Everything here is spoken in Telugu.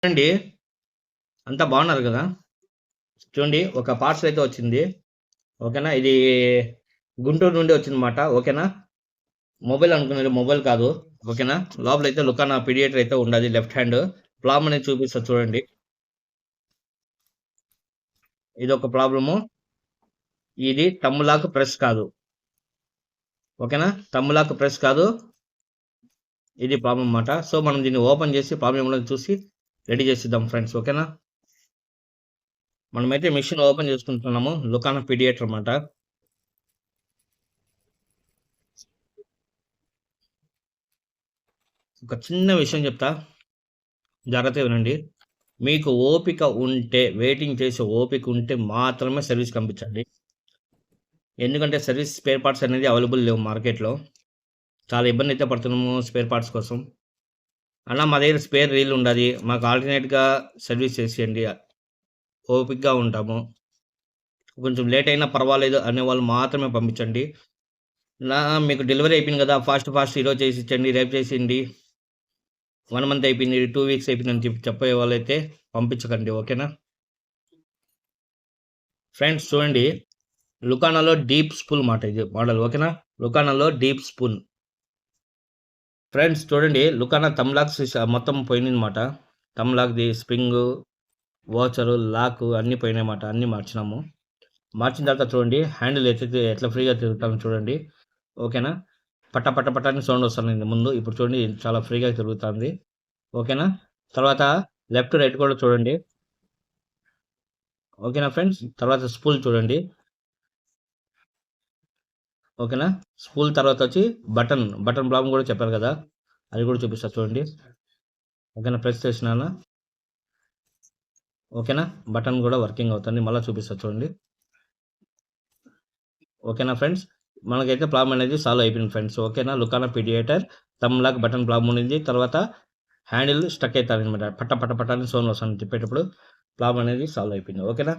అండి అంతా బాగున్నారు కదా? చూడండి ఒక పార్సల్ అయితే వచ్చింది. ఓకేనా? ఇది గుంటూరు నుండి వచ్చిందన్నమాట. ఓకేనా? మొబైల్ అనుకున్నారు, మొబైల్ కాదు. ఓకేనా? లోపలైతే లుకానా పీడియేటర్ అయితే ఉండదు. లెఫ్ట్ హ్యాండ్ ప్రాబ్లమ్ అనేది చూపిస్తా చూడండి. ఇది ఒక ప్రాబ్లము. ఇది తమ్ములాక్ ప్రెస్ కాదు. ఓకేనా? తమ్ములాక్ ప్రెస్ కాదు. ఇది ప్రాబ్లం అన్నమాట. సో మనం దీన్ని ఓపెన్ చేసి ప్రాబ్లం ఏమో చూసి రెడీ చేసిద్దాం ఫ్రెండ్స్. ఓకేనా? మనమైతే మిషన్ ఓపెన్ చేసుకుంటున్నాము. లుకానా పీడియేటర్ అన్నమాట. ఒక చిన్న విషయం చెప్తా, జాగ్రత్తగా వినండి. మీకు ఓపిక ఉంటే, వెయిటింగ్ చేసే ఓపిక ఉంటే మాత్రమే సర్వీస్ పంపించండి. ఎందుకంటే సర్వీస్ స్పేర్ పార్ట్స్ అనేది అవైలబుల్ లేవు మార్కెట్లో. చాలా ఇబ్బంది అయితే పడుతున్నాము స్పేర్ పార్ట్స్ కోసం. అన్న మా దగ్గర స్పేర్ రీల్ ఉండదు, మాకు ఆల్టర్నేట్గా సర్వీస్ చేసేయండి, ఓపికగా ఉంటాము, కొంచెం లేట్ అయినా పర్వాలేదు అనే వాళ్ళు మాత్రమే పంపించండి. మీకు డెలివరీ అయిపోయింది కదా, ఫాస్ట్ ఈరోజు చేసి ఇచ్చండి, రేపు చేసేయండి, 1 మంత్ అయిపోయింది, 2 వీక్స్ అయిపోయిందని చెప్పే వాళ్ళైతే పంపించకండి. ఓకేనా ఫ్రెండ్స్? చూడండి, లుకానాలో డీప్ స్పూన్ మాట ఇది మోడల్. ఓకేనా? లుకానాలో డీప్ స్పూన్. ఫ్రెండ్స్ చూడండి, లుకానా తమ్లాక్స్ మొత్తం పోయిందన్నమాట. తమ్లాక్ది స్ప్రింగ్, వాచరు, లాక్ అన్నీ పోయినాయన్నమాట. అన్నీ మార్చినాము. మార్చిన తర్వాత చూడండి, హ్యాండిల్ అయితే ఎట్లా ఫ్రీగా తిరుగుతాము చూడండి. ఓకేనా? పట్ట పట్ట పట్ట అని సౌండ్ వస్తుంది ముందు. ఇప్పుడు చూడండి చాలా ఫ్రీగా తిరుగుతుంది. ఓకేనా? తర్వాత లెఫ్ట్ రైట్ కూడా చూడండి. ఓకేనా ఫ్రెండ్స్? తర్వాత స్పూల్ చూడండి. ఓకేనా? స్పూల్ తర్వాత వచ్చి బటన్ బ్లాక్ కూడా చెప్పారు కదా, అది కూడా చూపిస్తా చూడండి. ఓకేనా? ప్రెస్ చేసినానా? ఓకేనా? బటన్ కూడా వర్కింగ్ అవుతుంది, మళ్ళీ చూపిస్తా చూడండి. ఓకేనా ఫ్రెండ్స్? మనకైతే ప్రాబ్లం అనేది సాల్వ్ అయిపోయింది ఫ్రెండ్స్. ఓకేనా? లుకానా పీడియేటర్ తమ్లాక్ బటన్ ప్రాబ్లం ఉంది. తర్వాత హ్యాండిల్ స్టక్ అవుతుంది అనమాట. పట్ట పట్ట పట్ట అని సౌండ్ వస్తుంది తిప్పేటప్పుడు. ప్రాబ్లం అనేది సాల్వ్ అయిపోయింది. ఓకేనా?